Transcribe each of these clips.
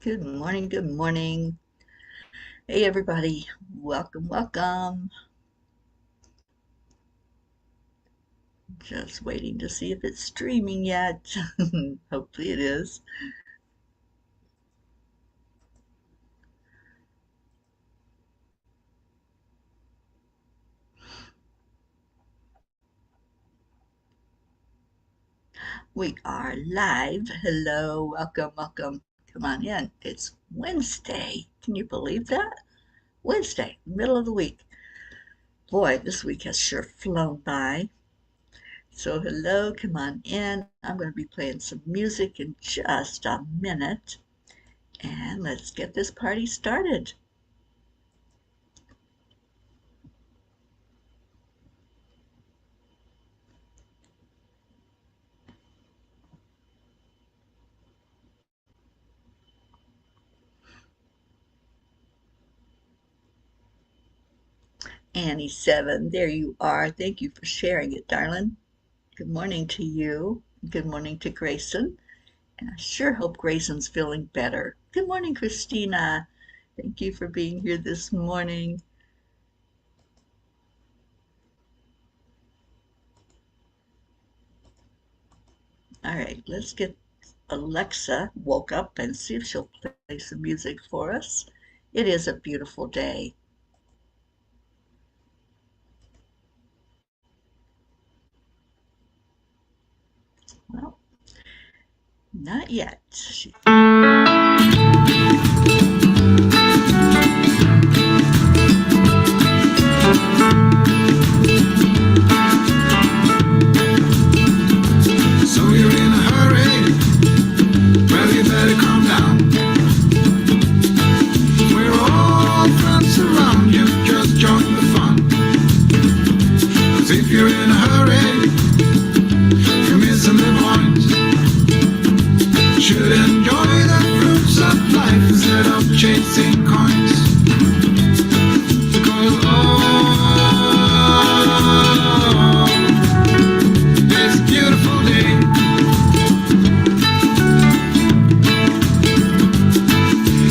Good morning, good morning. Hey everybody, welcome, welcome. Just waiting to see if it's streaming yet. Hopefully it is. We are live. Hello, welcome, welcome. Come on in. It's Wednesday. Can you believe that? Wednesday, middle of the week. Boy, this week has sure flown by. So hello, come on in. I'm going to be playing some music in just a minute. And let's get this party started. Annie7, there you are. Thank you for sharing it, darling. Good morning to you. Good morning to Grayson. And I sure hope Grayson's feeling better. Good morning, Christina. Thank you for being here this morning. All right, let's get Alexa woke up and see if she'll play some music for us. It is a beautiful day. Well, not yet. So you're in a hurry? Well, you better calm down. We're all friends around you, just join the fun. 'Cause if you're in a hurry, you're missing the point. Should enjoy the fruits of life instead of chasing coins. Because it's a beautiful day.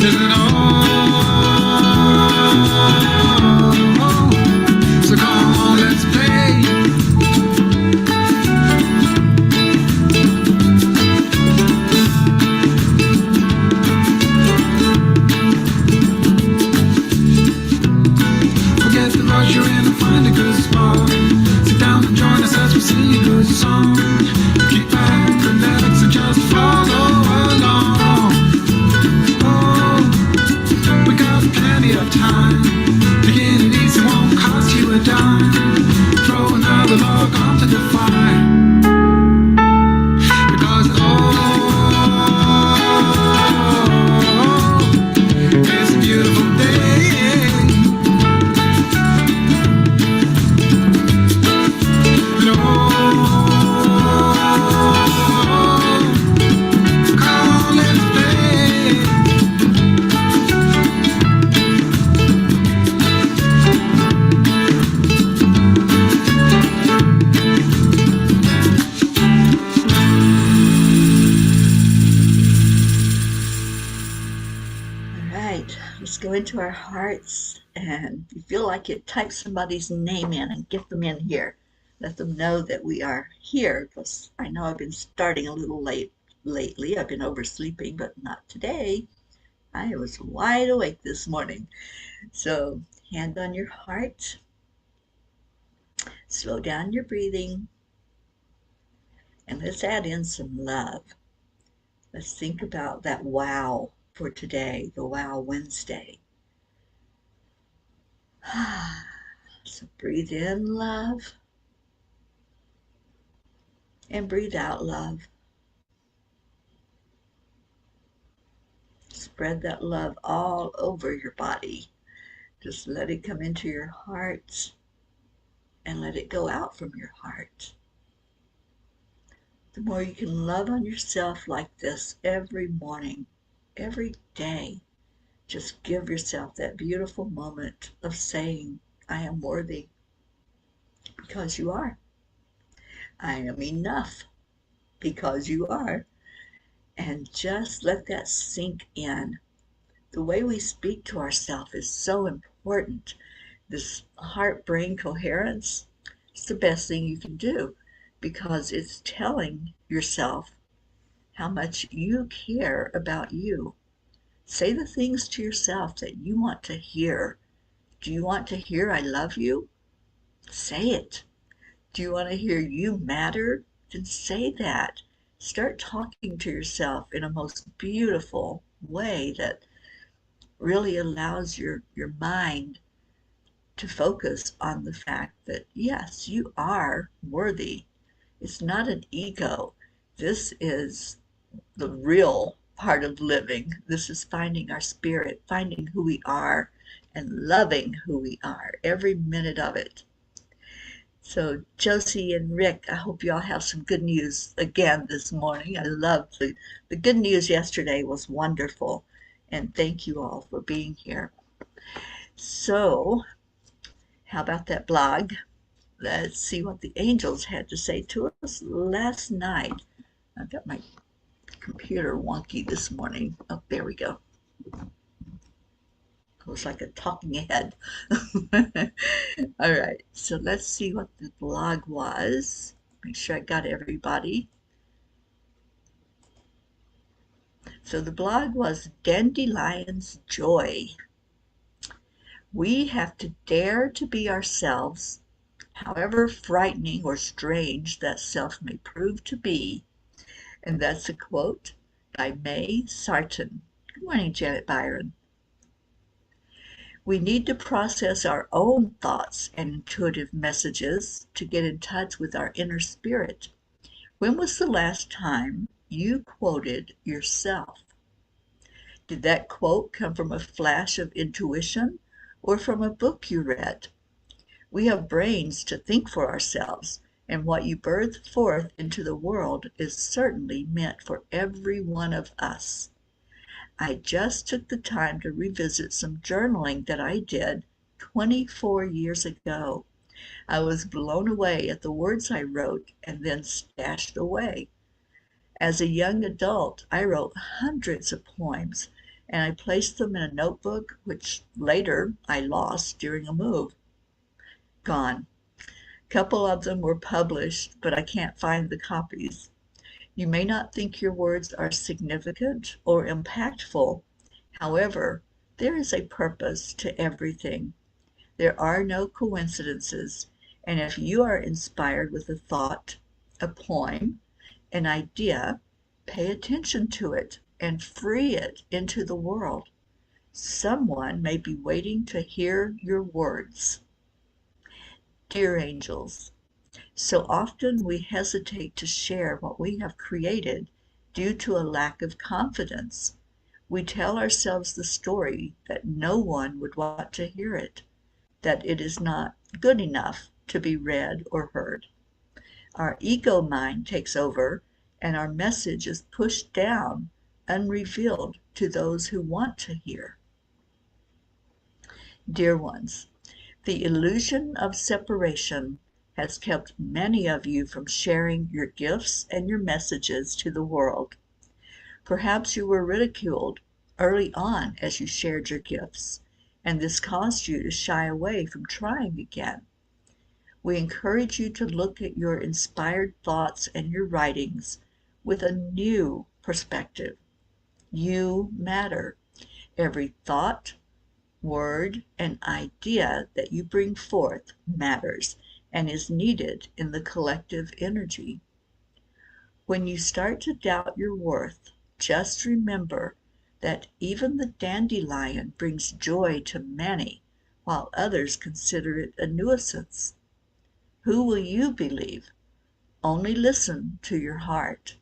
Isn't it so come on, let's play. Forget the rush, you're in and find a good spot. Sit down and join us as we sing a good song. Keep back, relax, and just follow along. Oh, we got plenty of time. Taking it easy won't cost you a dime. Throw another log onto the fire. Because it's a beautiful day. And come on, let's play. All right, let's go into our hearts, and if you feel like it, type somebody's name in and get them in here. Let them know that we are here, because I know I've been starting a little late lately. I've been oversleeping, but not today. I was wide awake this morning. So, hand on your heart, slow down your breathing, and let's add in some love. Let's think about that wow for today, the wow Wednesday. So breathe in love and breathe out love. Spread that love all over your body. Just let it come into your heart and let it go out from your heart. The more you can love on yourself like this every morning, every day, just give yourself that beautiful moment of saying, I am worthy, because you are. I am enough, because you are. and just let that sink in. The way we speak to ourselves is so important. This heart-brain coherence is the best thing you can do because it's telling yourself how much you care about you. Say the things to yourself that you want to hear. Do you want to hear I love you? Say it. Do you want to hear you matter? Then say that. Start talking to yourself in a most beautiful way that really allows your mind to focus on the fact that, yes, you are worthy. It's not an ego. This is the real part of living. This is finding our spirit, finding who we are, and loving who we are, every minute of it. So, Josie and Rick, I hope you all have some good news again this morning. I loved the good news yesterday was wonderful. And thank you all for being here. So, how about that blog? Let's see what the angels had to say to us last night. I've got my computer wonky this morning. Oh, there we go. Goes like a talking head. All right, so let's see what the blog was. Make sure I got everybody. So the blog was Dandelion's Joy. We have to dare to be ourselves, however frightening or strange that self may prove to be. And that's a quote by May Sarton. Good morning, Janet Byron. We need to process our own thoughts and intuitive messages to get in touch with our inner spirit. When was the last time you quoted yourself? Did that quote come from a flash of intuition or from a book you read? We have brains to think for ourselves, and what you birth forth into the world is certainly meant for every one of us. I just took the time to revisit some journaling that I did 24 years ago. I was blown away at the words I wrote and then stashed away. As a young adult, I wrote hundreds of poems, and I placed them in a notebook, which later I lost during a move. Gone. A couple of them were published, but I can't find the copies. You may not think your words are significant or impactful. However, there is a purpose to everything. There are no coincidences, and if you are inspired with a thought, a poem, an idea, pay attention to it and free it into the world. Someone may be waiting to hear your words. Dear angels, so often we hesitate to share what we have created due to a lack of confidence. We tell ourselves the story that no one would want to hear it, that it is not good enough to be read or heard. Our ego mind takes over, and our message is pushed down, unrevealed to those who want to hear. Dear ones, the illusion of separation has kept many of you from sharing your gifts and your messages to the world. Perhaps you were ridiculed early on as you shared your gifts, and this caused you to shy away from trying again. We encourage you to look at your inspired thoughts and your writings with a new perspective. You matter. Every thought, word, and idea that you bring forth matters and is needed in the collective energy. When you start to doubt your worth, just remember that even the dandelion brings joy to many, while others consider it a nuisance. Who will you believe? Only listen to your heart.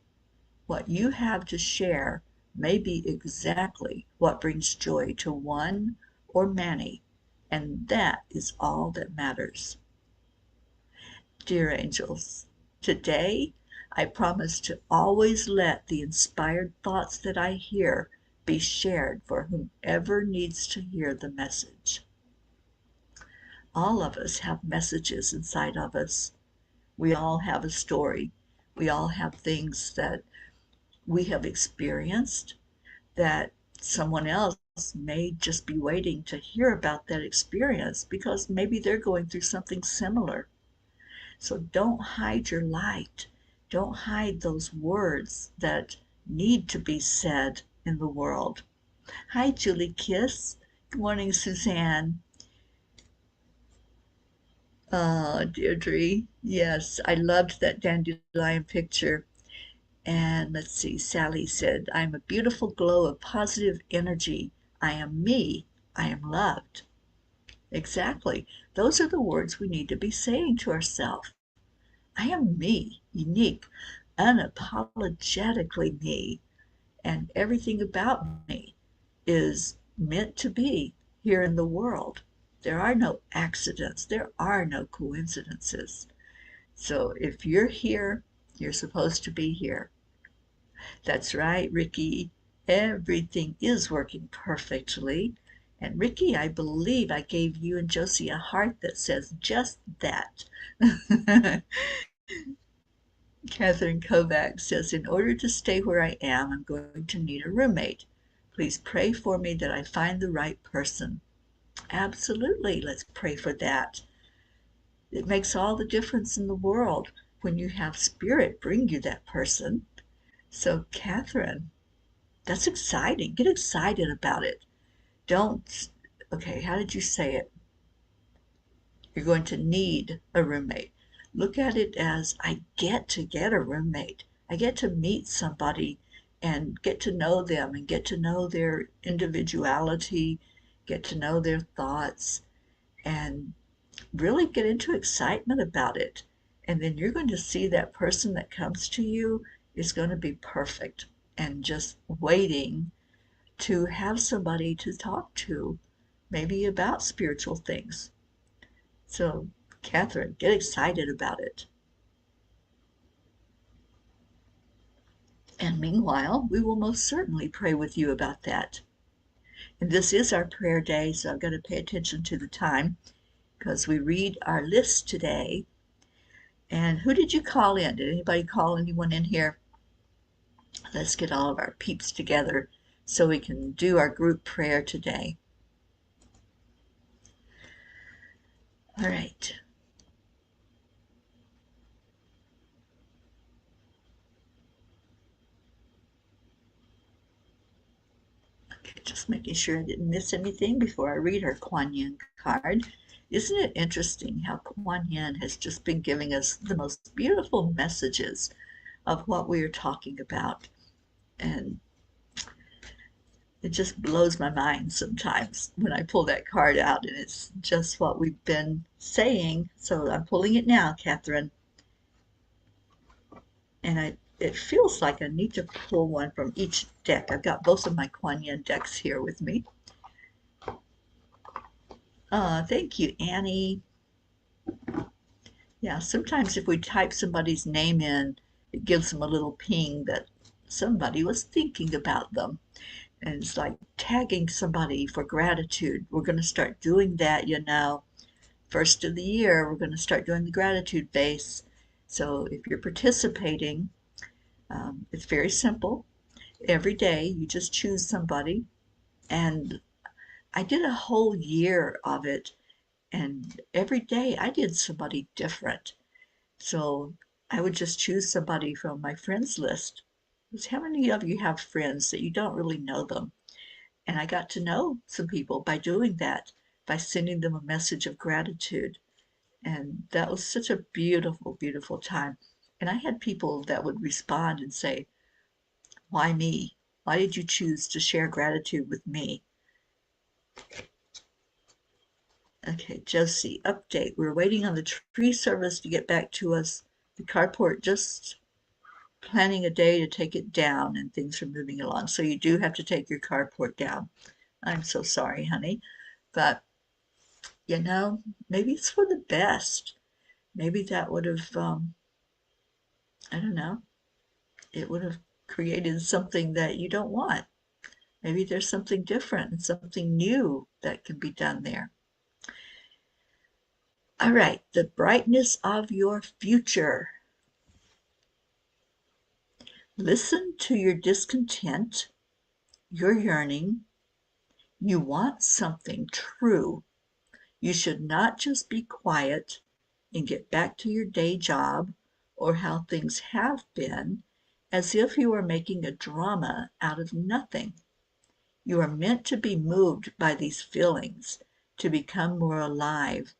What you have to share may be exactly what brings joy to one or many, and that is all that matters. Dear angels, today I promise to always let the inspired thoughts that I hear be shared for whomever needs to hear the message. All of us have messages inside of us. We all have a story. We all have things that we have experienced that someone else may just be waiting to hear about that experience because maybe they're going through something similar. So don't hide your light. Don't hide those words that need to be said in the world. Hi, Julie Kiss. Good morning, Suzanne. Deirdre. Yes, I loved that dandelion picture. And let's see, Sally said, I'm a beautiful glow of positive energy. I am me. I am loved. Exactly. Those are the words we need to be saying to ourselves. I am me, unique, unapologetically me, and everything about me is meant to be here in the world. There are no accidents, there are no coincidences. So if you're here, you're supposed to be here. That's right, Ricky. Everything is working perfectly. And Ricky, I believe I gave you and Josie a heart that says just that. Catherine Kovac says, in order to stay where I am, I'm going to need a roommate. Please pray for me that I find the right person. Absolutely, let's pray for that. It makes all the difference in the world when you have spirit bring you that person. So, Catherine, that's exciting. Get excited about it. Don't, okay, how did you say it? You're going to need a roommate. Look at it as I get to get a roommate. I get to meet somebody and get to know them and get to know their individuality, get to know their thoughts, and really get into excitement about it. And then you're going to see that person that comes to you is going to be perfect and just waiting to have somebody to talk to, maybe about spiritual things. So, Catherine, get excited about it. And meanwhile, we will most certainly pray with you about that. And this is our prayer day, so I've got to pay attention to the time because we read our list today. And who did you call in? Did anybody call anyone in here? Let's get all of our peeps together so we can do our group prayer today. All right. Okay, just making sure I didn't miss anything before I read our Kuan Yin card. Isn't it interesting how Kuan Yin has just been giving us the most beautiful messages of what we are talking about? And it just blows my mind sometimes when I pull that card out and it's just what we've been saying. So I'm pulling it now, Catherine. And it feels like I need to pull one from each deck. I've got both of my Kuan Yin decks here with me. Thank you, Annie. Yeah, sometimes if we type somebody's name in, it gives them a little ping that somebody was thinking about them. And it's like tagging somebody for gratitude. We're going to start doing that, First of the year, we're going to start doing the gratitude base. So if you're participating, it's very simple. Every day, you just choose somebody. And I did a whole year of it. And every day, I did somebody different. So I would just choose somebody from my friends list. Because how many of you have friends that you don't really know them? And I got to know some people by doing that, by sending them a message of gratitude. And that was such a beautiful, beautiful time. And I had people that would respond and say, why me? Why did you choose to share gratitude with me? Okay, Josie, update. We're waiting on the tree service to get back to us. The carport just planning a day to take it down and things are moving along. So you do have to take your carport down. I'm so sorry, honey. But, maybe it's for the best. Maybe that would have, I don't know, it would have created something that you don't want. Maybe there's something different and something new that can be done there. All right, the brightness of your future. Listen to your discontent, your yearning. You want something true. You should not just be quiet and get back to your day job or how things have been, as if you were making a drama out of nothing. You are meant to be moved by these feelings, to become more alive.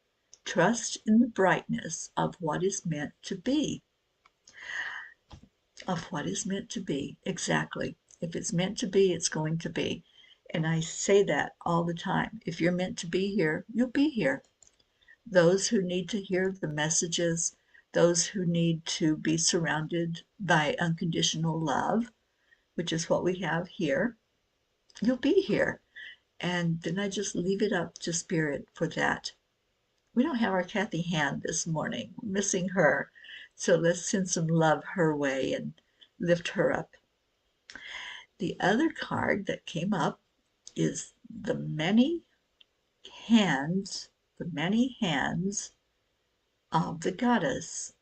Trust in the brightness of what is meant to be. Of what is meant to be. Exactly. If it's meant to be, it's going to be. And I say that all the time. If you're meant to be here, you'll be here. Those who need to hear the messages, those who need to be surrounded by unconditional love, which is what we have here, you'll be here. And then I just leave it up to Spirit for that. We don't have our Kathy Hand this morning. We're missing her. So let's send some love her way and lift her up. The other card that came up is the many hands of the goddess.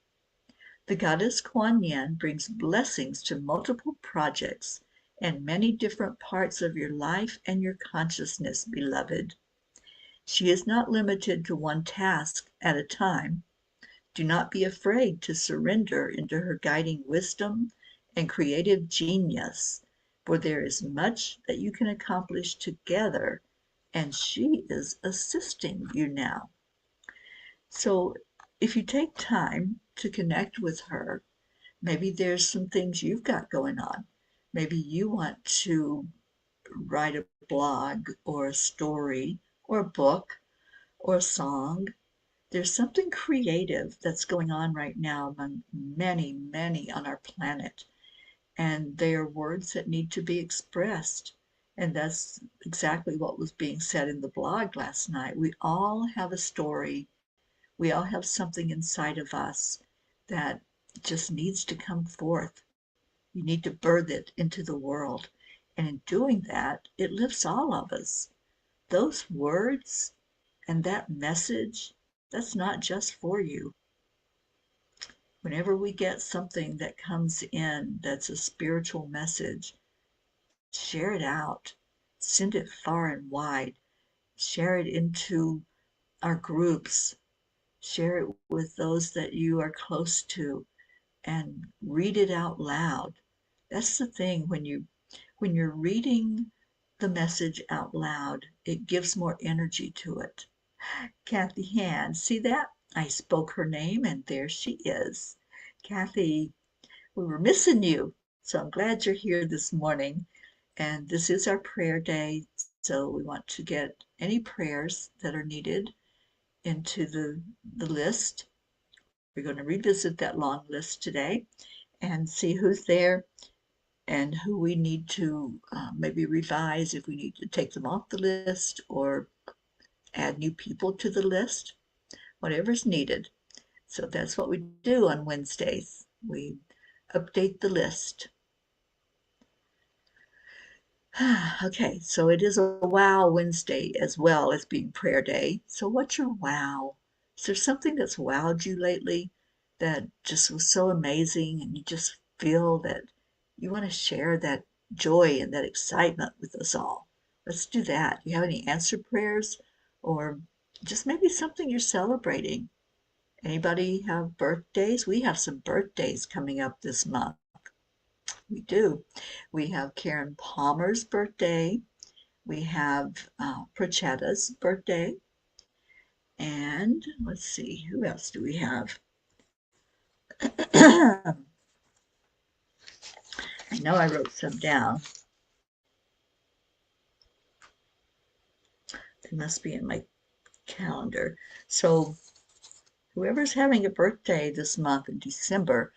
The goddess Kuan Yin brings blessings to multiple projects and many different parts of your life and your consciousness, beloved. She is not limited to one task at a time. Do not be afraid to surrender into her guiding wisdom and creative genius, for there is much that you can accomplish together, and she is assisting you now. So if you take time to connect with her, maybe there's some things you've got going on. Maybe you want to write a blog or a story or a book or a song. There's something creative that's going on right now among many, many on our planet. And they are words that need to be expressed. And that's exactly what was being said in the blog last night. We all have a story. We all have something inside of us that just needs to come forth. You need to birth it into the world. And in doing that, it lifts all of us. Those words and that message, that's not just for you. Whenever we get something that comes in that's a spiritual message, share it out. Send it far and wide. Share it into our groups. Share it with those that you are close to and read it out loud. That's the thing, when you're reading the message out loud, it gives more energy to it. Kathy Hand, see that? I spoke her name and there she is. Kathy, we were missing you. So I'm glad you're here this morning. And this is our prayer day. So we want to get any prayers that are needed into the list. We're going to revisit that long list today and see who's there and who we need to maybe revise if we need to take them off the list or add new people to the list, whatever's needed. So that's what we do on Wednesdays. We update the list. Okay, so it is a Wow Wednesday as well as being prayer day. So what's your wow? Is there something that's wowed you lately that just was so amazing and you just feel that you want to share that joy and that excitement with us all? Let's do that. Do you have any answer prayers or just maybe something you're celebrating? Anybody have birthdays? We have some birthdays coming up this month. We do. We have Karen Palmer's birthday. We have Prochetta's birthday. And let's see, who else do we have? I know I wrote some down. They must be in my calendar. So whoever's having a birthday this month in December,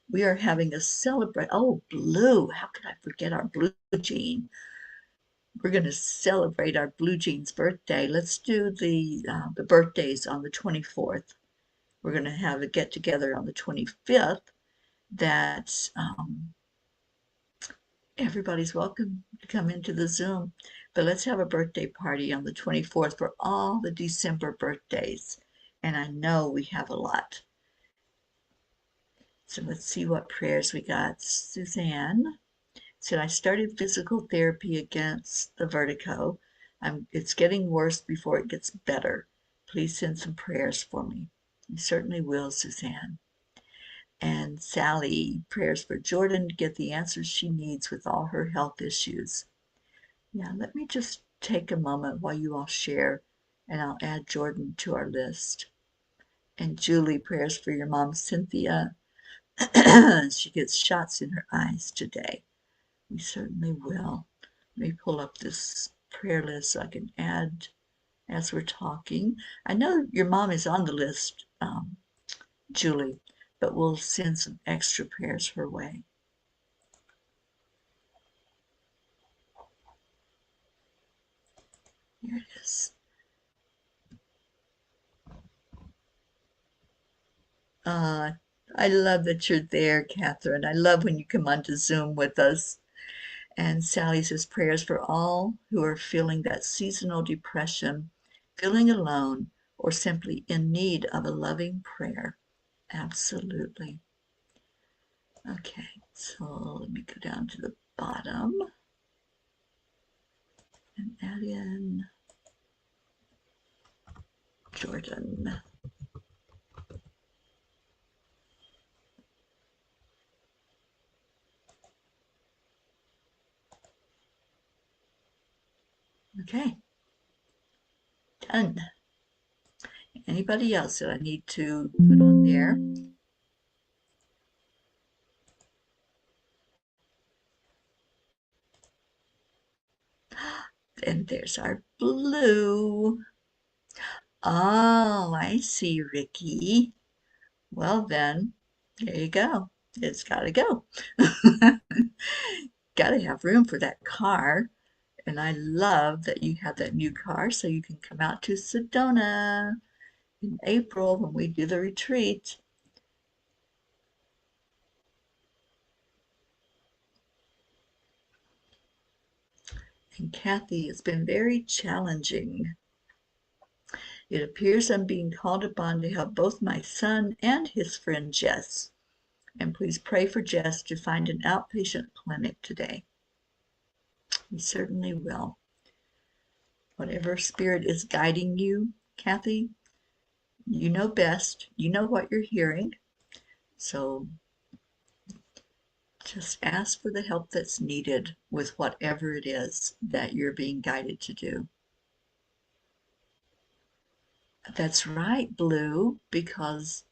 we are having a celebrate. Oh, Blue. How could I forget our Blue Jean? We're going to celebrate our Blue Jean's birthday. Let's do the birthdays on the 24th. We're going to have a get together on the 25th. That everybody's welcome to come into the Zoom. But let's have a birthday party on the 24th for all the December birthdays. And I know we have a lot. So let's see what prayers we got. Suzanne said, I started physical therapy against the vertigo. It's getting worse before it gets better. Please send some prayers for me. We certainly will, Suzanne. And Sally, prayers for Jordan to get the answers she needs with all her health issues. Yeah, let me just take a moment while you all share, and I'll add Jordan to our list. And Julie, prayers for your mom, Cynthia. She gets shots in her eyes today. We certainly will. Let me pull up this prayer list so I can add as we're talking. I know your mom is on the list, Julie, but we'll send some extra prayers her way. Here it is. I love that you're there, Catherine. I love when you come onto Zoom with us. And Sally says prayers for all who are feeling that seasonal depression, feeling alone, or simply in need of a loving prayer. Absolutely. Okay, so let me go down to the bottom and add in Jordan. Okay, done. Anybody else that I need to put on there? And there's our blue. Oh, I see, Ricky. Well then, there you go. It's gotta go. Gotta have room for that car. And I love that you have that new car so you can come out to Sedona in April when we do the retreat. And Kathy, it's been very challenging. It appears I'm being called upon to help both my son and his friend Jess. And please pray for Jess to find an outpatient clinic today. We certainly will. Whatever spirit is guiding you, Kathy, you know best. You know what you're hearing. So just ask for the help that's needed with whatever it is that you're being guided to do. That's right, Blue, because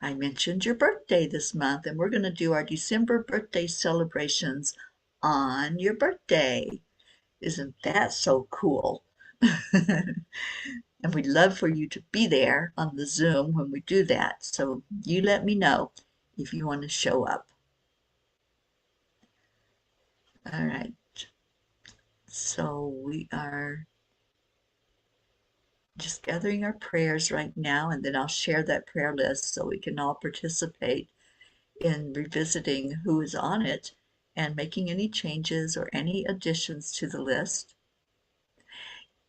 I mentioned your birthday this month, and we're going to do our December birthday celebrations on your birthday. Isn't that so cool? And we'd love for you to be there on the Zoom when we do that. So you let me know if you want to show up. All right. So we are just gathering our prayers right now, and then I'll share that prayer list so we can all participate in revisiting who is on it and making any changes or any additions to the list.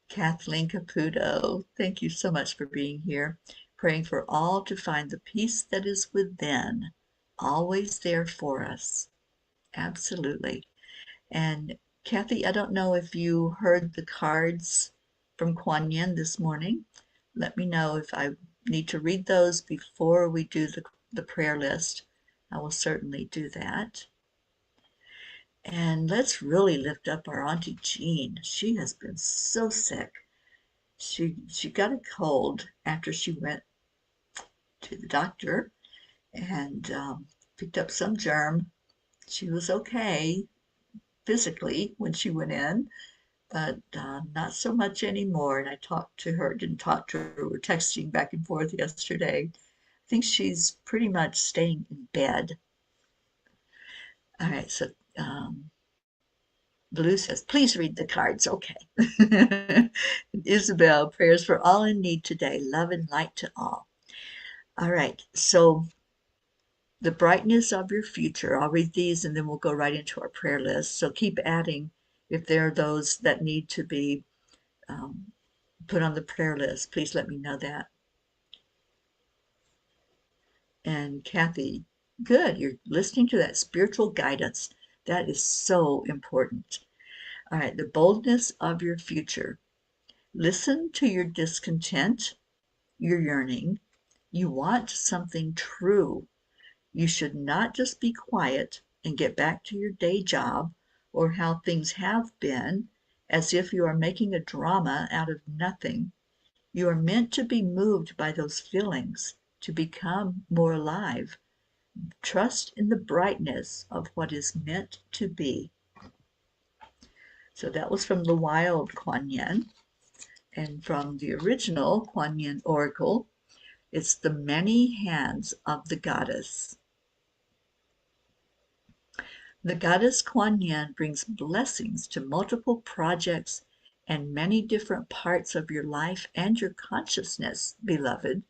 Kathleen Caputo, thank you so much for being here. Praying for all to find the peace that is within, always there for us. Absolutely. And Kathy, I don't know if you heard the cards from Kuan Yin this morning. Let me know if I need to read those before we do the prayer list. I will certainly do that. And let's really lift up our Auntie Jean. She has been so sick. She got a cold after she went to the doctor and picked up some germ. She was okay physically when she went in, but not so much anymore. And I didn't talk to her, we were texting back and forth yesterday. I think she's pretty much staying in bed. All right, so Blue says, please read the cards. Okay. Isabel, prayers for all in need today, love and light to all. All right, so the brightness of your future. I'll read these and then we'll go right into our prayer list. So keep adding if there are those that need to be put on the prayer list. Please let me know that. And Kathy, Good. You're listening to that spiritual guidance. That is so important. All right. The boldness of your future. Listen to your discontent, your yearning. You want something true. You should not just be quiet and get back to your day job or how things have been as if you are making a drama out of nothing. You are meant to be moved by those feelings, to become more alive. Trust in the brightness of what is meant to be. So that was from the Wild Kuan Yin. And from the original Kuan Yin Oracle, it's the many hands of the goddess. The goddess Kuan Yin brings blessings to multiple projects and many different parts of your life and your consciousness, beloved.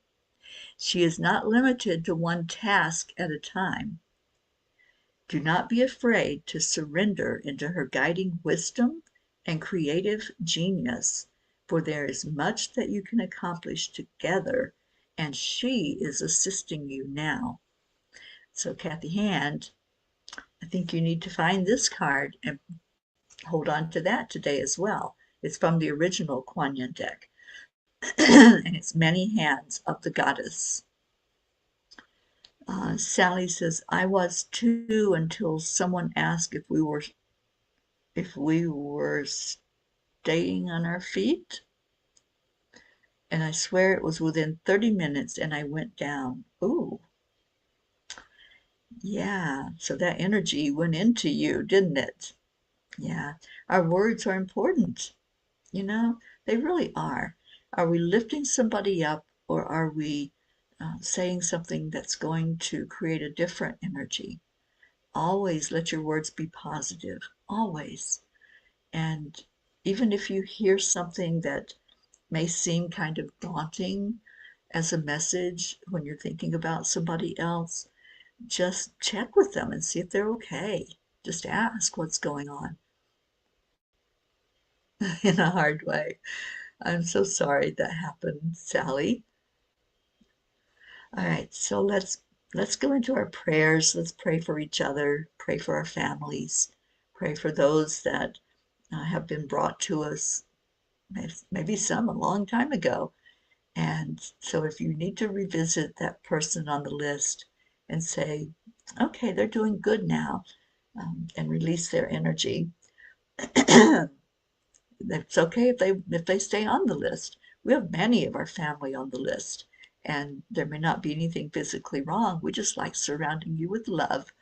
She is not limited to one task at a time. Do not be afraid to surrender into her guiding wisdom and creative genius, for there is much that you can accomplish together, and she is assisting you now. So, Kathy Hand, I think you need to find this card and hold on to that today as well. It's from the original Kuan Yin deck, and it's Many Hands of the Goddess. Sally says, I was too until someone asked if we were staying on our feet. And I swear it was within 30 minutes and I went down. Ooh, yeah. So that energy went into you, didn't it? Yeah. Our words are important. You know, they really are. Are we lifting somebody up or are we saying something that's going to create a different energy? Always let your words be positive. Always. And even if you hear something that may seem kind of daunting as a message when you're thinking about somebody else, just check with them and see if they're okay. Just ask what's going on in a hard way. I'm so sorry that happened, Sally. All right, so let's go into our prayers. Let's pray for each other, pray for our families, pray for those that have been brought to us, maybe some a long time ago. And so if you need to revisit that person on the list and say, okay, they're doing good now, and release their energy, it's okay if they stay on the list. We have many of our family on the list, and there may not be anything physically wrong. We just like surrounding you with love.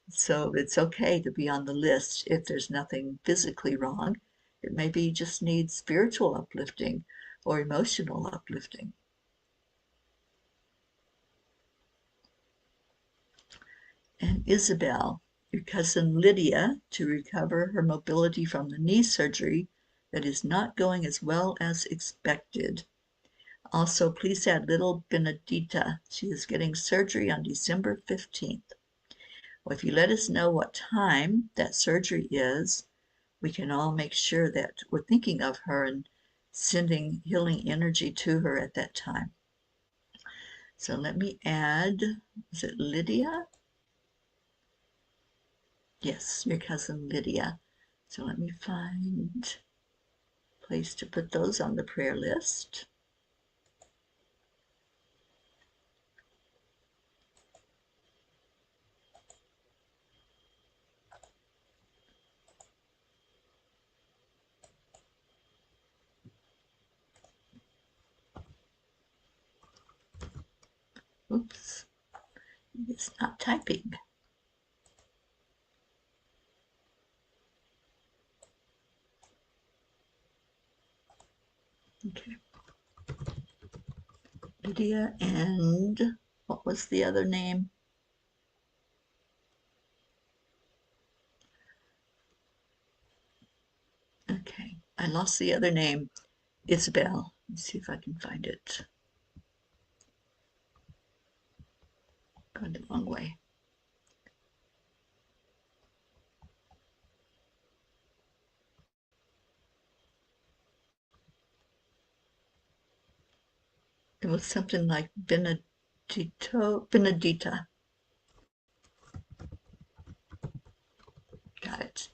So it's okay to be on the list if there's nothing physically wrong. It maybe just needs spiritual uplifting or emotional uplifting. And Isabel, your cousin Lydia, to recover her mobility from the knee surgery that is not going as well as expected. Also, please add little Benedita. She is getting surgery on December 15th. Well, if you let us know what time that surgery is, we can all make sure that we're thinking of her and sending healing energy to her at that time. So let me add, is it Lydia? Yes, your cousin Lydia. So let me find a place to put those on the prayer list. Oops, it's not typing. Okay. Lydia and what was the other name? Okay, I lost the other name. Isabel. Let's see if I can find it. Going the wrong way. It was something like Benedita. got it.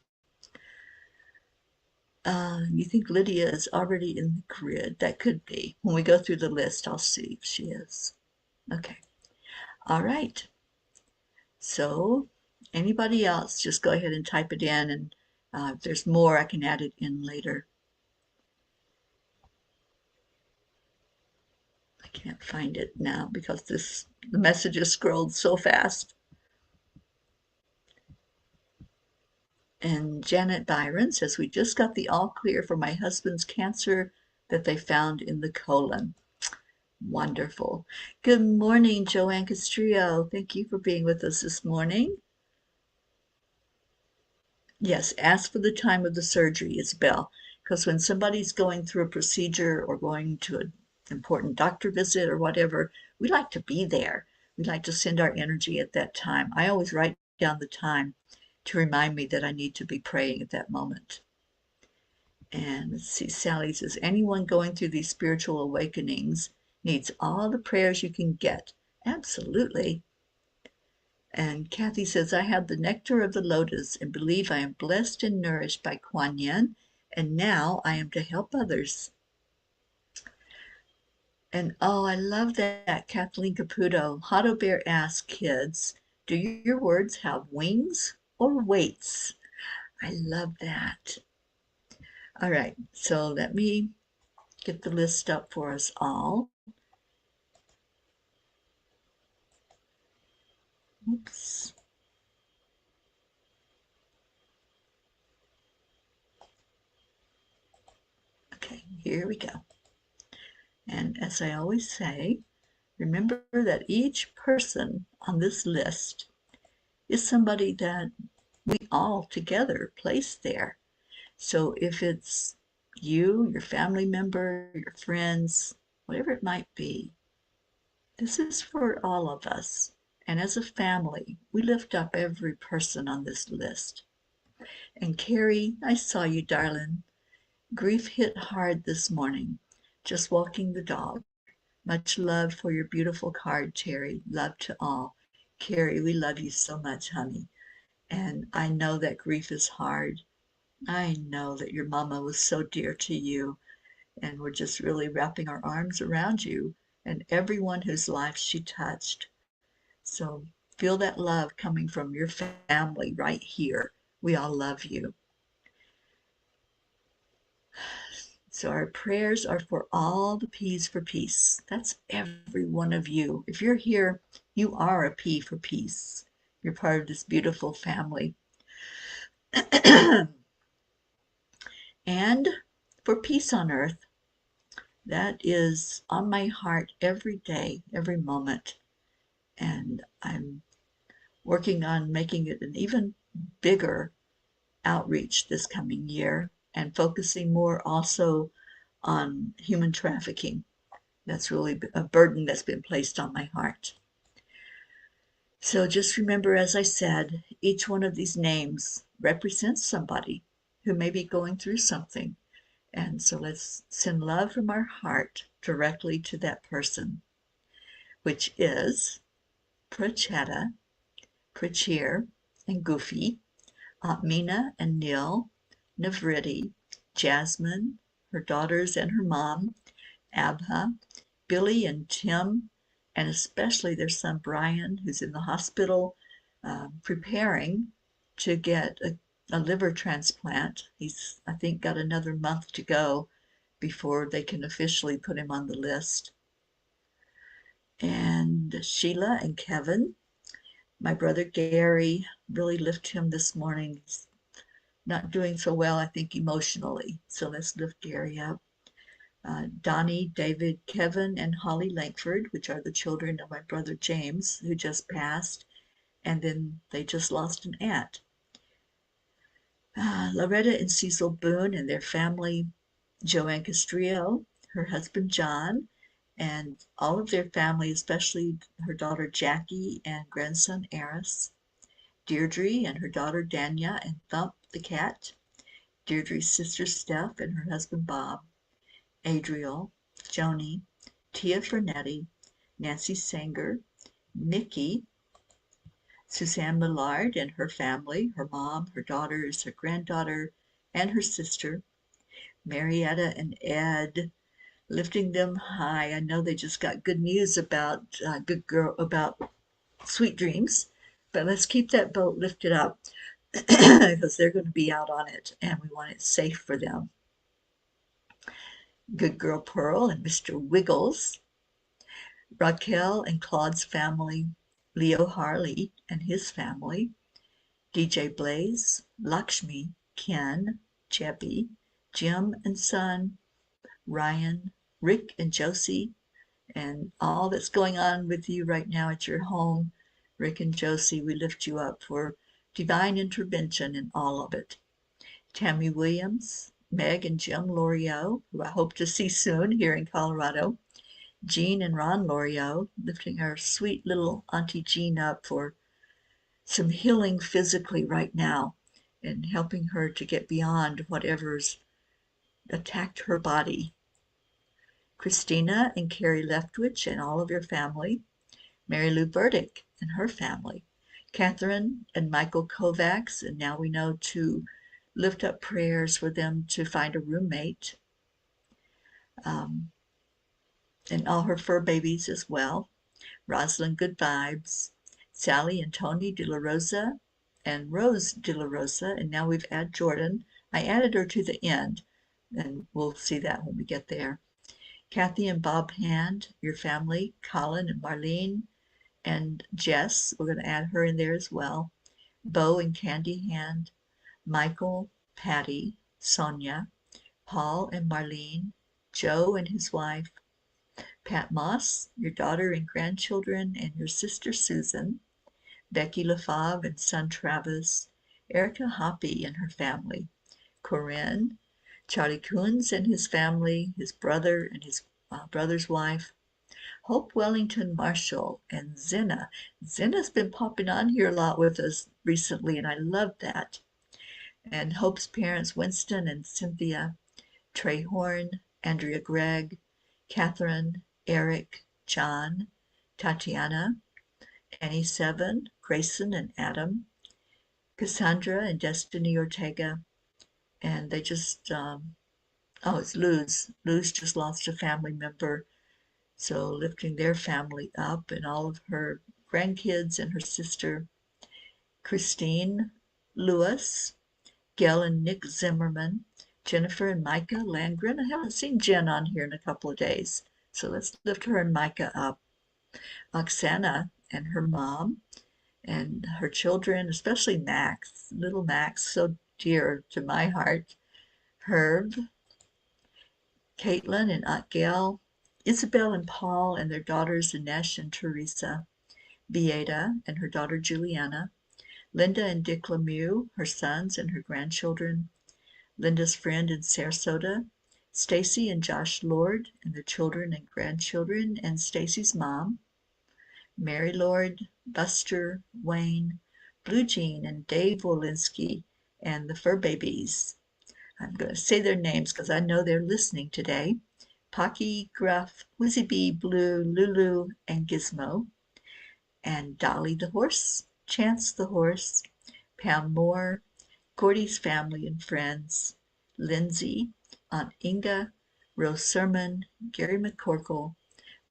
You think Lydia is already in the grid? That could be. When we go through the list, I'll see if she is. Okay. All right. So anybody else, just go ahead and type it in, and if there's more, I can add it in later. I can't find it now because the messages scrolled so fast. And Janet Byron says, we just got the all clear for my husband's cancer that they found in the colon. Wonderful. Good morning, Joanne Castrillo. Thank you for being with us this morning. Yes, ask for the time of the surgery, Isabel, because when somebody's going through a procedure or going to an important doctor visit or whatever, we like to be there. We like to send our energy at that time. I always write down the time to remind me that I need to be praying at that moment. And let's see, Sally says, anyone going through these spiritual awakenings needs all the prayers you can get. Absolutely. And Kathy says, I have the nectar of the lotus and believe I am blessed and nourished by Kuan Yin, and now I am to help others. And oh, I love that, Kathleen Caputo. Hotto Bear asks kids, do your words have wings or weights? I love that. All right, so let me get the list up for us all. Oops. Okay, here we go. And as I always say, remember that each person on this list is somebody that we all together place there. So if it's you, your family member, your friends, whatever it might be, this is for all of us. And as a family, we lift up every person on this list. And Carrie, I saw you, darling. Grief hit hard this morning, just walking the dog. Much love for your beautiful card, Teri. Love to all. Carrie, we love you so much, honey. And I know that grief is hard. I know that your mama was so dear to you, and we're just really wrapping our arms around you and everyone whose life she touched. So feel that love coming from your family right here. We all love you. So our prayers are for all the P's for peace. That's every one of you. If you're here, you are a P for peace. You're part of this beautiful family. And for peace on earth, that is on my heart every day, every moment. And I'm working on making it an even bigger outreach this coming year and focusing more also on human trafficking. That's really a burden that's been placed on my heart. So just remember, as I said, each one of these names represents somebody who may be going through something. And so let's send love from our heart directly to that person, which is Prachetta, Prachir, and Goofy, Aunt Mina and Neil, Navriti, Jasmine, her daughters and her mom, Abha, Billy and Tim, and especially their son Brian, who's in the hospital preparing to get a liver transplant. He's, I think, got another month to go before they can officially put him on the list. And Sheila and Kevin, my brother Gary, really lift him this morning. He's not doing so well, I think, emotionally. So let's lift Gary up. Donnie, David, Kevin, and Holly Langford, which are the children of my brother James, who just passed, and then they just lost an aunt. Loretta and Cecil Boone and their family, Joanne Castrillo, her husband John, and all of their family, especially her daughter Jackie and grandson Eris, Deirdre and her daughter Danya and Thump the cat, Deirdre's sister Steph and her husband Bob, Adriel, Joni, Tia Fernetti, Nancy Sanger, Nikki, Suzanne Millard and her family, her mom, her daughters, her granddaughter, and her sister. Marietta and Ed, lifting them high. I know they just got good news about about sweet dreams, but let's keep that boat lifted up because they're going to be out on it and we want it safe for them. Good girl Pearl and Mr. Wiggles, Raquel and Claude's family, Leo Harley and his family, DJ Blaze, Lakshmi, Ken, Jeppy, Jim and son, Ryan, Rick and Josie, and all that's going on with you right now at your home. Rick and Josie, we lift you up for divine intervention in all of it. Tammy Williams, Meg and Jim Loriot, who I hope to see soon here in Colorado. Jean and Ron Loriot, lifting our sweet little Auntie Jean up for some healing physically right now and helping her to get beyond whatever's attacked her body. Christina and Carrie Leftwich and all of your family. Mary Lou Burdick and her family. Catherine and Michael Kovacs, and now we know to lift up prayers for them to find a roommate. And all her fur babies as well. Rosalind Good Vibes, Sally and Tony De La Rosa, and Rose De La Rosa, and now we've added Jordan. I added her to the end, and we'll see that when we get there. Kathy and Bob Hand, your family, Colin and Marlene, and Jess, we're going to add her in there as well. Bo and Candy Hand, Michael, Patty, Sonia, Paul and Marlene, Joe and his wife, Pat Moss, your daughter and grandchildren, and your sister Susan, Becky LaFave and son Travis, Erica Hoppy and her family, Corinne, Charlie Coons and his family, his brother and his brother's wife, Hope Wellington Marshall, and Zenna. Zenna's been popping on here a lot with us recently, and I love that. And Hope's parents, Winston and Cynthia, Trey Horn, Andrea Gregg, Catherine, Eric, John, Tatiana, Annie Seven, Grayson and Adam, Cassandra and Destiny Ortega, and they just, it's Luz. Luz just lost a family member, so lifting their family up and all of her grandkids and her sister, Christine Lewis, Gail and Nick Zimmerman, Jennifer and Micah Landgren. I haven't seen Jen on here in a couple of days, so let's lift her and Micah up. Oksana and her mom and her children, especially Max, little Max, so dear to my heart. Herb, Caitlin and Aunt Gail, Isabel and Paul and their daughters Inesh and Teresa, Beata and her daughter Juliana, Linda and Dick Lemieux, her sons and her grandchildren, Linda's friend in Sarasota, Stacy and Josh Lord and their children and grandchildren, and Stacy's mom, Mary Lord, Buster, Wayne, Blue Jean and Dave Wolinski, and the fur babies. I'm going to say their names because I know they're listening today. Pocky, Gruff, Wizzy Bee, Blue, Lulu, and Gizmo, and Dolly the horse, Chance the horse, Pam Moore, Gordy's family and friends, Lindsay, Aunt Inga, Rose Sermon, Gary McCorkle,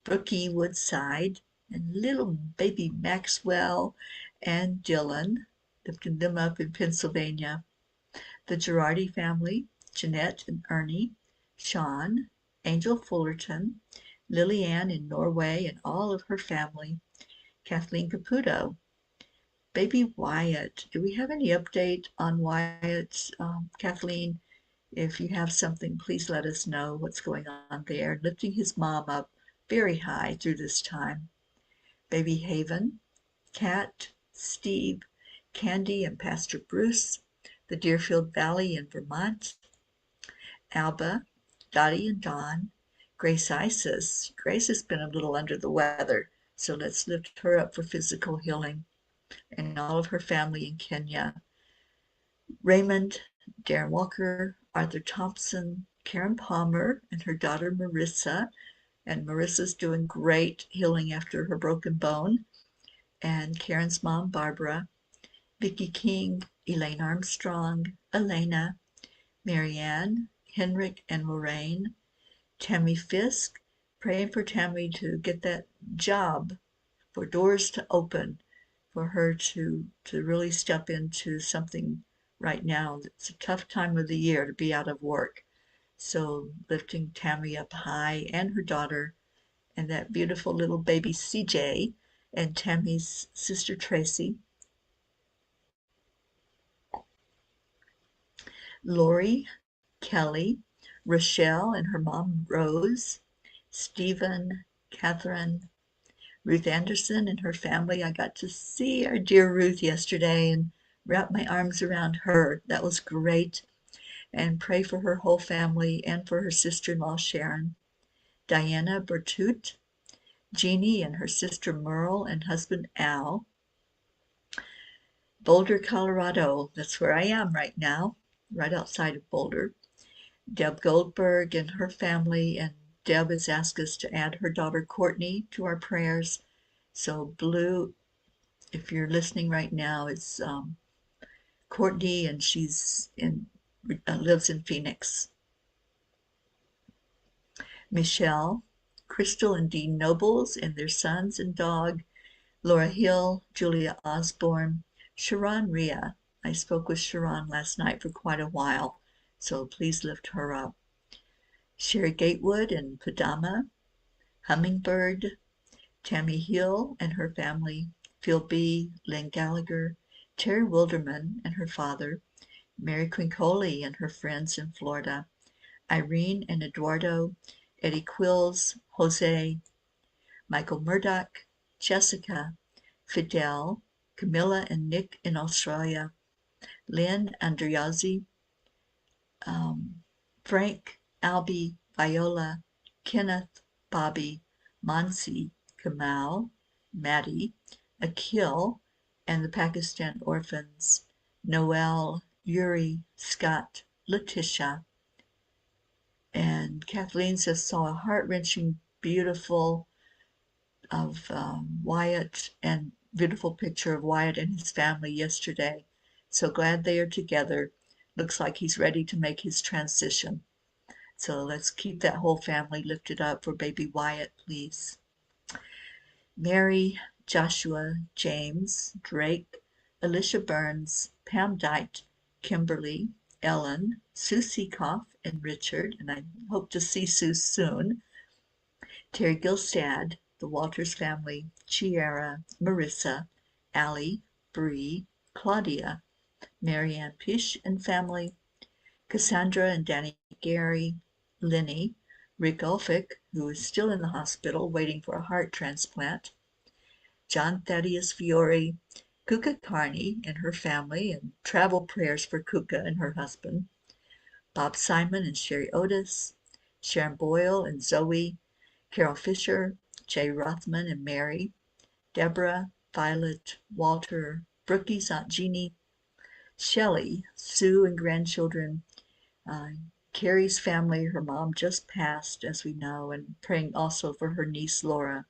Brookie Woodside, and little baby Maxwell and Dylan, lifting them up in Pennsylvania. The Girardi family, Jeanette and Ernie, Sean, Angel Fullerton, Lily Ann in Norway and all of her family, Kathleen Caputo, baby Wyatt. Do we have any update on Wyatt? Kathleen, if you have something, please let us know what's going on there. Lifting his mom up very high through this time. Baby Haven, Kat, Steve, Candy and Pastor Bruce, the Deerfield Valley in Vermont, Alba, Dottie and Dawn, Grace Isis. Grace has been a little under the weather, so let's lift her up for physical healing, and all of her family in Kenya. Raymond, Darren Walker, Arthur Thompson, Karen Palmer, and her daughter Marissa. And Marissa's doing great healing after her broken bone. and Karen's mom, Barbara, Vicki King, Elaine Armstrong, Elena, Marianne, Henrik and Lorraine, Tammy Fisk, praying for Tammy to get that job, for doors to open, for her to really step into something right now. It's a tough time of the year to be out of work. So lifting Tammy up high and her daughter and that beautiful little baby CJ and Tammy's sister Tracy, Lori, Kelly, Rochelle and her mom Rose, Stephen, Catherine, Ruth Anderson and her family. I got to see our dear Ruth yesterday and wrap my arms around her. That was great. And pray for her whole family and for her sister-in-law Sharon. Diana Bertut, Jeannie and her sister Merle and husband Al. Boulder, Colorado. That's where I am right now, right outside of Boulder. Deb Goldberg and her family, and Deb has asked us to add her daughter Courtney to our prayers. So Blue, if you're listening right now, it's Courtney, and she's lives in Phoenix. Michelle, Crystal and Dean Nobles and their sons and dog, Laura Hill, Julia Osborne, Sharon Rhea. I spoke with Sharon last night for quite a while, so please lift her up. Sherry Gatewood and Padama, Hummingbird, Tammy Hill and her family, Phil B., Lynn Gallagher, Terry Wilderman and her father, Mary Quincoli and her friends in Florida, Irene and Eduardo, Eddie Quills, Jose, Michael Murdoch, Jessica, Fidel, Camilla and Nick in Australia, Lynn Andriazzi, Frank, Albie, Viola, Kenneth, Bobby, Mansi, Kamal, Maddie, Akil, and the Pakistan orphans, Noel, Yuri, Scott, Letitia. And Kathleen says, saw a heart-wrenching, beautiful of Wyatt and beautiful picture of Wyatt and his family yesterday. So glad they are together. Looks like he's ready to make his transition. So let's keep that whole family lifted up for baby Wyatt, please. Mary, Joshua, James, Drake, Alicia Burns, Pam Dite, Kimberly, Ellen, Sue Seekoff, and Richard, and I hope to see Sue soon. Terry Gilstad, the Walters family, Chiara, Marissa, Allie, Bree, Claudia, Marianne Pish and family, Cassandra and Danny Gary, Lenny, Rick Ulfick, who is still in the hospital waiting for a heart transplant, John Thaddeus Fiore, Kuka Carney and her family, and travel prayers for Kuka and her husband, Bob Simon and Sherry Otis, Sharon Boyle and Zoe, Carol Fisher, Jay Rothman and Mary, Deborah, Violet, Walter, Brookie's Aunt Jeannie, Shelley, Sue and grandchildren, Carrie's family, her mom just passed, as we know, and praying also for her niece Laura,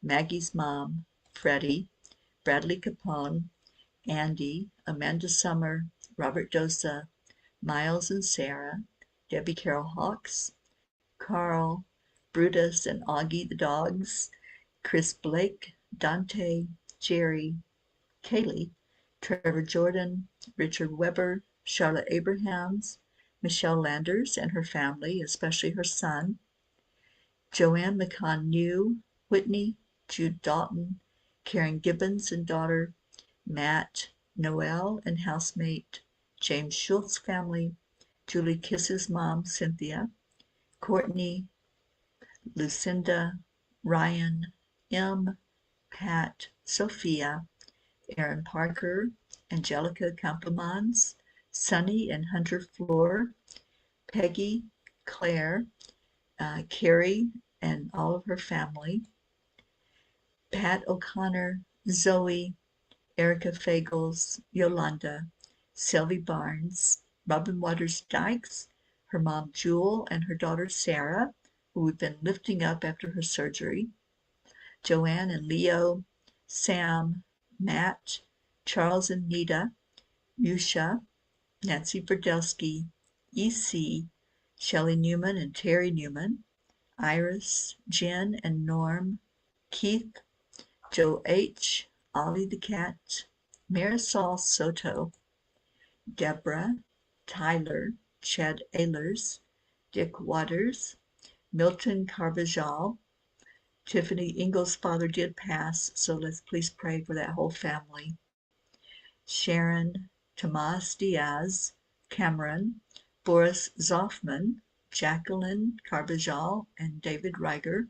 Maggie's mom, Freddie, Bradley Capone, Andy, Amanda Summer, Robert Dosa, Miles and Sarah, Debbie Carol Hawks, Carl, Brutus and Augie the dogs, Chris Blake, Dante, Jerry, Kaylee, Trevor Jordan, Richard Weber, Charlotte Abrahams, Michelle Landers and her family, especially her son, Joanne McCann New, Whitney, Jude Dalton, Karen Gibbons and daughter, Matt, Noel and housemate, James Schultz family, Julie Kiss's mom, Cynthia, Courtney, Lucinda, Ryan, M, Pat, Sophia, Aaron Parker, Angelica Campamans, Sunny and Hunter Floor, Peggy, Claire, Carrie and all of her family, Pat O'Connor, Zoe, Erica Fagels, Yolanda, Sylvie Barnes, Robin Waters Dykes, her mom Jewel and her daughter Sarah, who we've been lifting up after her surgery, Joanne and Leo, Sam, Matt, Charles and Nita, Musha, Nancy Verdelsky, EC, Shelley Newman and Terry Newman, Iris, Jen and Norm, Keith, Joe H., Ollie the Cat, Marisol Soto, Deborah, Tyler, Chad Ehlers, Dick Waters, Milton Carvajal. Tiffany Ingalls' father did pass, so let's please pray for that whole family. Sharon, Tomas Diaz, Cameron, Boris Zoffman, Jacqueline Carvajal, and David Reiger,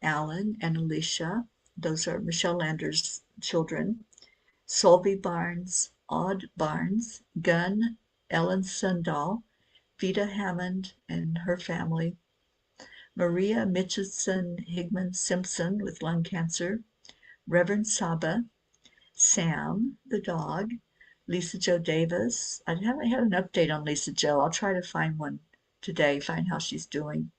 Alan and Alicia, those are Michelle Lander's children, Solby Barnes, Aud Barnes, Gunn, Ellen Sundahl, Vita Hammond and her family, Maria Mitchison Higman Simpson with lung cancer, Reverend Saba, Sam, the dog, Lisa Jo Davis. I haven't had an update on Lisa Jo. I'll try to find one today, find how she's doing.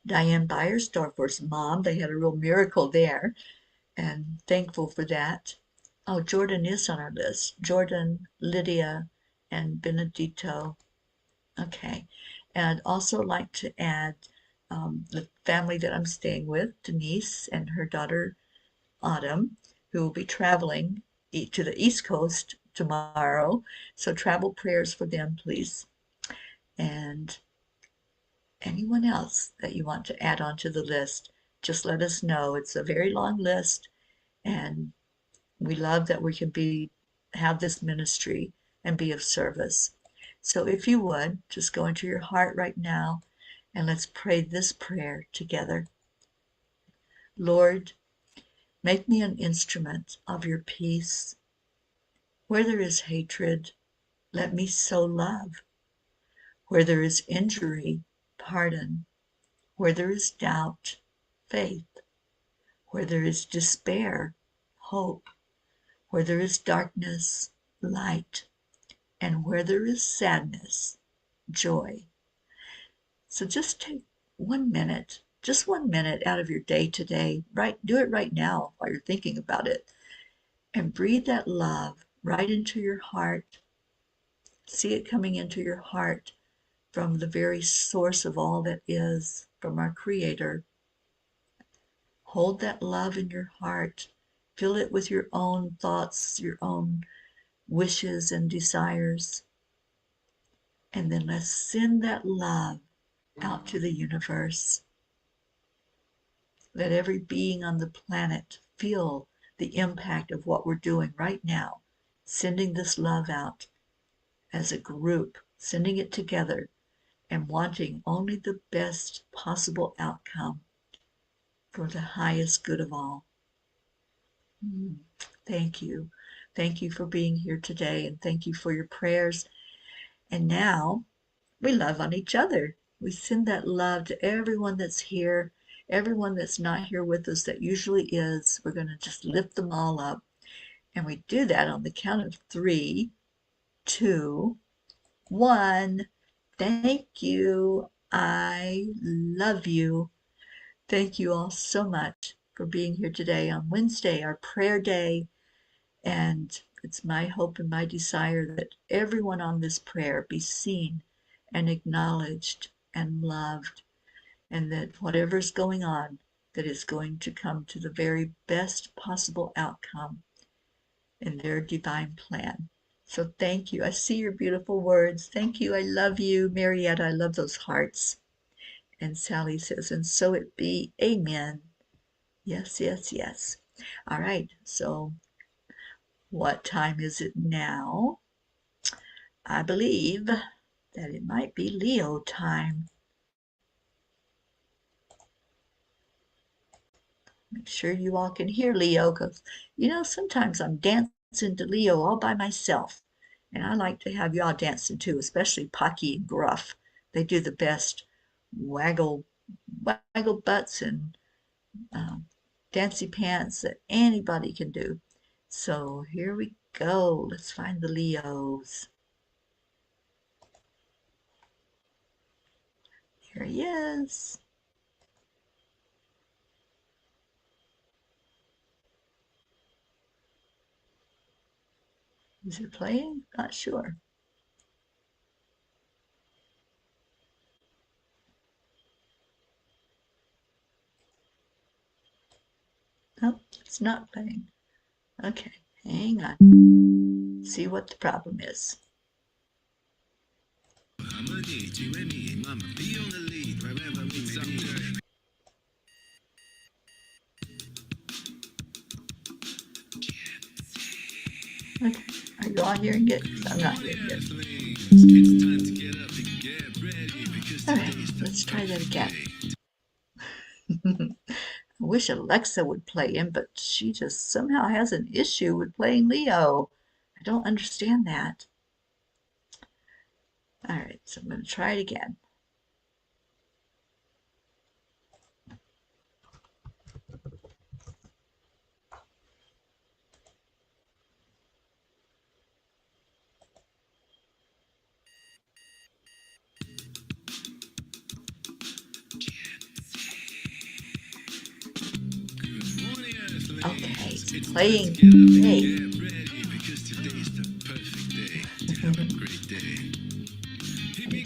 Diane Beiersdorfer's mom, they had a real miracle there, and thankful for that. Oh, Jordan is on our list. Jordan, Lydia, and Benedito. Okay. And I'd also like to add the family that I'm staying with, Denise and her daughter Autumn, who will be traveling to the East Coast tomorrow. So travel prayers for them, please. And anyone else that you want to add onto the list, just let us know. It's a very long list, and we love that we can have this ministry and be of service. So if you would, just go into your heart right now and let's pray this prayer together. Lord, make me an instrument of your peace. Where there is hatred, let me sow love. Where there is injury, pardon. Where there is doubt, faith. Where there is despair, hope. Where there is darkness, light. And where there is sadness, joy. So just take 1 minute, just 1 minute out of your day today. Do it right now while you're thinking about it. And breathe that love right into your heart. See it coming into your heart from the very source of all that is, from our Creator. Hold that love in your heart. Fill it with your own thoughts, your own wishes and desires. And then let's send that love out to the universe. Let every being on the planet feel the impact of what we're doing right now, sending this love out as a group, sending it together and wanting only the best possible outcome for the highest good of all. Thank you. Thank you for being here today, and thank you for your prayers. And now we love on each other. We send that love to everyone that's here, everyone that's not here with us that usually is. We're going to just lift them all up. And we do that on the count of 3, 2, 1. Thank you. I love you. Thank you all so much for being here today on Wednesday, our prayer day. And it's my hope and my desire that everyone on this prayer be seen and acknowledged and loved, and that whatever's going on, that is going to come to the very best possible outcome in their divine plan. So thank you. I see your beautiful words. Thank you. I love you. Marietta, I love those hearts. And Sally says, and so it be. Amen. Yes, yes, yes. All right. So what time is it now? I believe that it might be Leo time. Make sure you all can hear Leo, because, sometimes I'm dancing to Leo all by myself. And I like to have y'all dancing too, especially Pocky and Gruff. They do the best waggle butts and dancy pants that anybody can do. So here we go. Let's find the Leos. Here he is. Is it playing? Not sure. Oh, it's not playing. Okay, hang on. See what the problem is. Okay, are you all hearing it? I'm not hearing it. All right, let's try that again. I wish Alexa would play him, but she just somehow has an issue with playing Leo. I don't understand that. All right, so I'm going to try it again. Okay, it's playing great.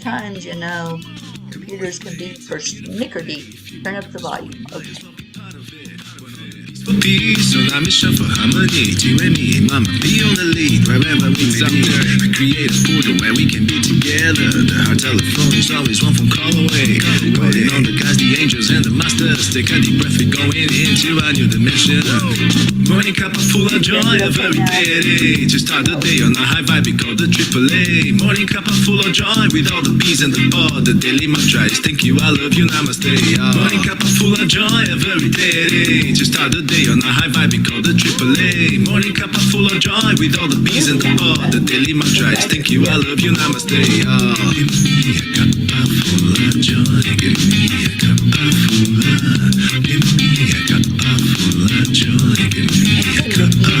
Sometimes, you know, computers can be for snickerty. Turn up the volume. Okay. For peace, so I'm mission for harmony. You and me, mama, be on the lead wherever we may be. We create a portal where we can be together. The hard telephone is always one phone call away. Waiting on the guys, the angels and the masters. Take a deep breath, we're going into a new dimension. Morning cup of full of joy, a very day. To start the day on a high vibe, we call the AAA. Morning cup of full of joy with all the bees and the pod. The daily mantra is thank you, I love you, namaste. Morning cup of full of joy, a very day. To start the day on a high vibe, we call the AAA. Morning cup of full of joy with all the bees and the pod. The daily mantra is thank you, I love you, namaste. Give me a cup full of joy. Give me a cup full of. Give me a cup full of joy. Give me a cup full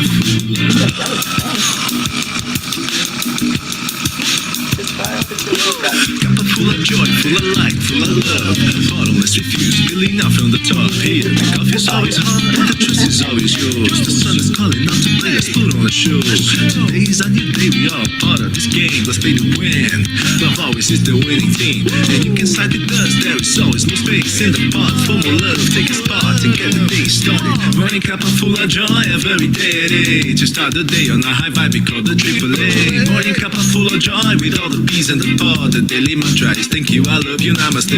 Cup full of joy, full of light, full of love. Bottomless refuse, spilling out from the top. Here, the coffee's always hot, the trust is always yours. The sun is calling out to play, let's put on a show. Today's a new day, we are part of this game. Let's play to win. Love always is the winning team. And you can side with us, there is always no space in the pot. For more love, take a spot and get the day started. Morning cup full of joy, every day. To start the day on a high vibe, we call the AAA. Morning cup full of joy with all the bees and the pod. The daily mantra is thank you, I love you, namaste.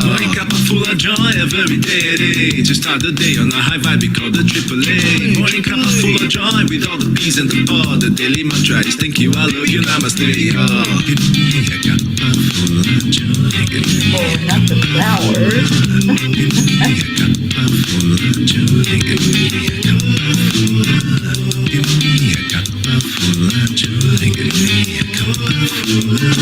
Morning cup full of joy, every day. To start the day on a high vibe, we call the AAA. Morning cup full of joy with all the bees and the pod. The daily mantra is thank you, I love you, namaste. Give me a cup full of joy. Give me Oh, not the flowers. a cup full of joy. Give me a cup full of. Give me a cup full of joy. Give me a cup full of.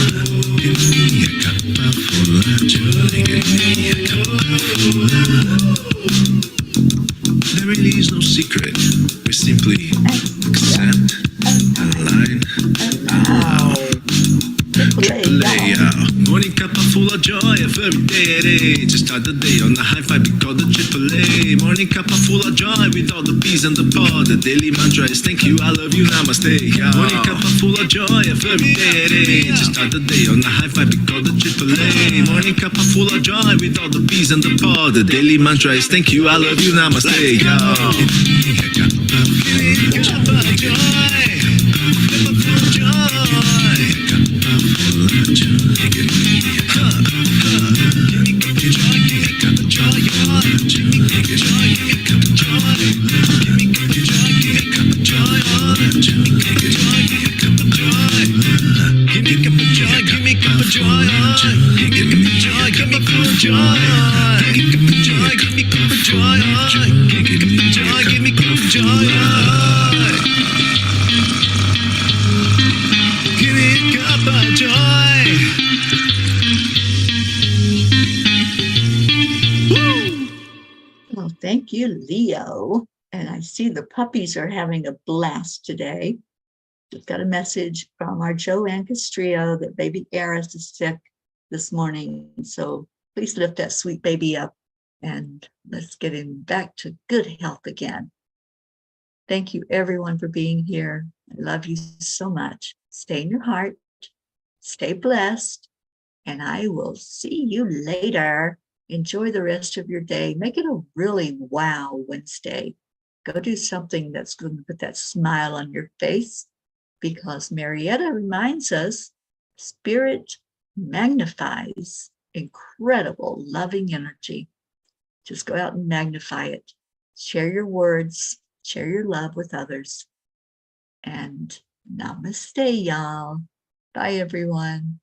Give me a cup full of joy. Give me a cup full of. There really is no secret. We simply accept, align, allow. AAA, morning cup full of joy every day. To start the day on a high vibe, we call the AAA. Morning cup full of joy with all the bees and the pod. The daily mantra is thank you, I love you, namaste. Morning cup full of joy every day. To start the day on a high vibe, we call the AAA. Morning cup full of joy with all the bees and the pod. The daily mantra is thank you, I love you, namaste. Give me a cup full of joy. Well, thank you, Leo. And I see the puppies are having a blast today. Just got a message from our JoY trio that baby Eris is sick this morning. So please lift that sweet baby up and let's get him back to good health again. Thank you, everyone, for being here. I love you so much. Stay in your heart, stay blessed, and I will see you later. Enjoy the rest of your day. Make it a really wow Wednesday. Go do something that's going to put that smile on your face, because Marietta reminds us spirit magnifies incredible loving energy. Just go out and magnify it. Share your words, share your love with others. And namaste, y'all. Bye, everyone.